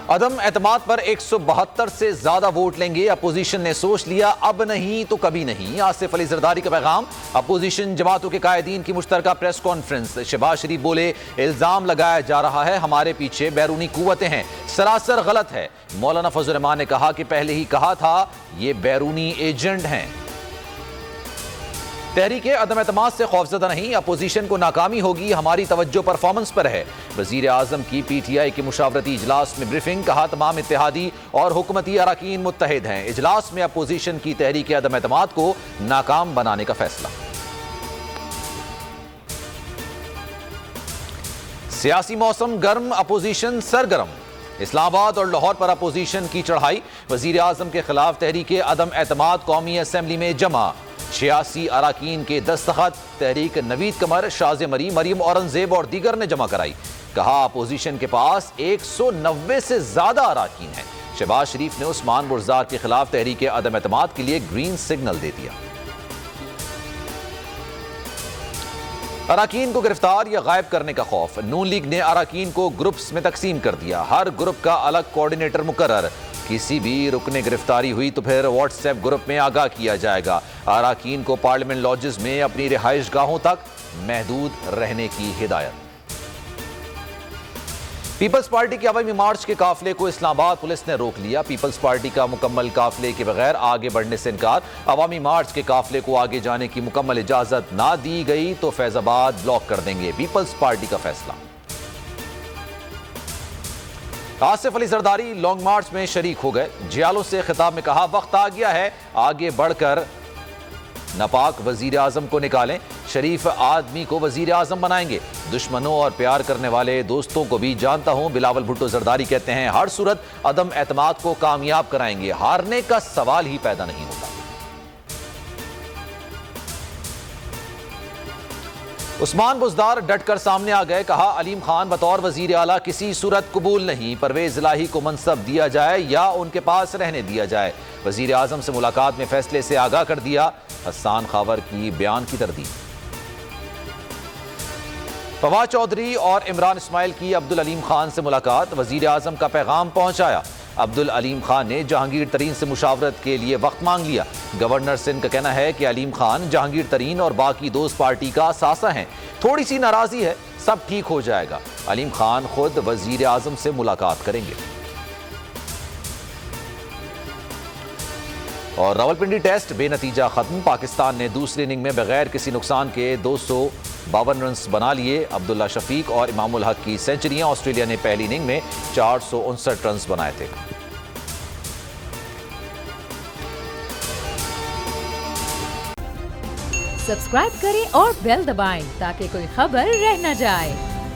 अदम एतमाद पर 172 से ज्यादा वोट लेंगे। अपोजिशन ने सोच लिया, अब नहीं तो कभी नहीं। आसिफ अली जरदारी का पैगाम। अपोजिशन जमातों के कायदीन की मुश्तरका प्रेस कॉन्फ्रेंस। शहबाज शरीफ बोले, इल्जाम लगाया जा रहा है हमारे पीछे बैरूनी कुव्वतें हैं, सरासर गलत है। मौलाना फजल रहमान ने कहा कि पहले ही कहा था ये बैरूनी एजेंट हैं। तहरीक अदम एतमाद से खौफजदा नहीं, अपोजिशन को नाकामी होगी, हमारी तवज्जो परफॉर्मेंस पर है। वजीर आजम की पीटीआई के मुशावरती इजलास में ब्रीफिंग। कहा तमाम इत्तेहादी और हुकूमती अरकान मुत्तहिद हैं। इजलास में अपोजिशन की तहरीक अदम एतमाद को नाकाम बनाने का फैसला। सियासी मौसम गर्म, अपोजिशन सरगर्म। इस्लामाबाद और लाहौर पर अपोजिशन की चढ़ाई। वजीर आजम के खिलाफ तहरीक अदम एतमाद कौमी असम्बली में जमा। 86 अराकीन के दस्तखत तहरीक नवीद कमर, शाज़ मरी, मरीम औरंगजेब और दीगर ने जमा कराई। कहा अपोजिशन के पास 190 से ज्यादा अराकीन हैं। शहबाज शरीफ ने उस्मान बुरज़ार के खिलाफ तहरीक अदम एतमाद के लिए ग्रीन सिग्नल दे दिया। अराकीन को गिरफ्तार या गायब करने का खौफ। नून लीग ने अराकीन को ग्रुप्स में तकसीम कर दिया। हर ग्रुप का अलग कोऑर्डिनेटर मुकर्रर। किसी भी रुकने गिरफ्तारी हुई तो फिर व्हाट्सएप ग्रुप में आगाह किया जाएगा। अराकीन को पार्लियामेंट लॉजेस में अपनी रिहाइश गाहों तक महदूद रहने की हिदायत। पीपल्स पार्टी के अवामी मार्च के काफिले को इस्लामाबाद पुलिस ने रोक लिया। पीपल्स पार्टी का मुकम्मल काफिले के बगैर आगे बढ़ने से इनकार। अवामी मार्च के काफिले को आगे जाने की मुकम्मल इजाजत ना दी गई तो फैजाबाद ब्लॉक कर देंगे। पीपल्स पार्टी का फैसला। आसिफ अली जरदारी लॉन्ग मार्च में शरीक हो गए। जियालों से खिताब में कहा, वक्त आ गया है आगे बढ़कर नापाक वजीर आजम को निकालें। शरीफ आदमी को वजीर आजम बनाएंगे। दुश्मनों और प्यार करने वाले दोस्तों को भी जानता हूं। बिलावल भुट्टो जरदारी कहते हैं, हर सूरत अदम एतमाद को कामयाब कराएंगे, हारने का सवाल ही पैदा नहीं होता। उस्मान बुज़दार डटकर सामने आ गए। कहा, अलीम खान बतौर वजीर आला किसी सूरत कबूल नहीं। परवेज इलाही को मनसब दिया जाए या उनके पास रहने दिया जाए। वजीर आजम से मुलाकात में फैसले से आगाह कर दिया। हसन खावर की बयान की तरदीद। फवाद चौधरी और इमरान इस्माइल की अब्दुल अलीम खान से मुलाकात। वजीर आजम का पैगाम पहुंचाया। अब्दुल अलीम खान ने जहांगीर तरीन से मुशावरत के लिए वक्त मांग लिया। गवर्नर सिंध का कहना है कि अलीम खान, जहांगीर तरीन और बाकी दोस्त पार्टी का सासा हैं। थोड़ी सी नाराजगी है, सब ठीक हो जाएगा। अलीम खान खुद वजीर आजम से मुलाकात करेंगे। और रावलपिंडी टेस्ट बेनतीजा खत्म। पाकिस्तान ने दूसरी इनिंग में बगैर किसी नुकसान के 252 रन बना लिए। अब्दुल्ला शफीक और इमामुल हक की सेंचुरियां। ऑस्ट्रेलिया ने पहली इनिंग में 459 रन बनाए थे। सब्सक्राइब करें और बेल दबाएं ताकि कोई खबर रह न जाए।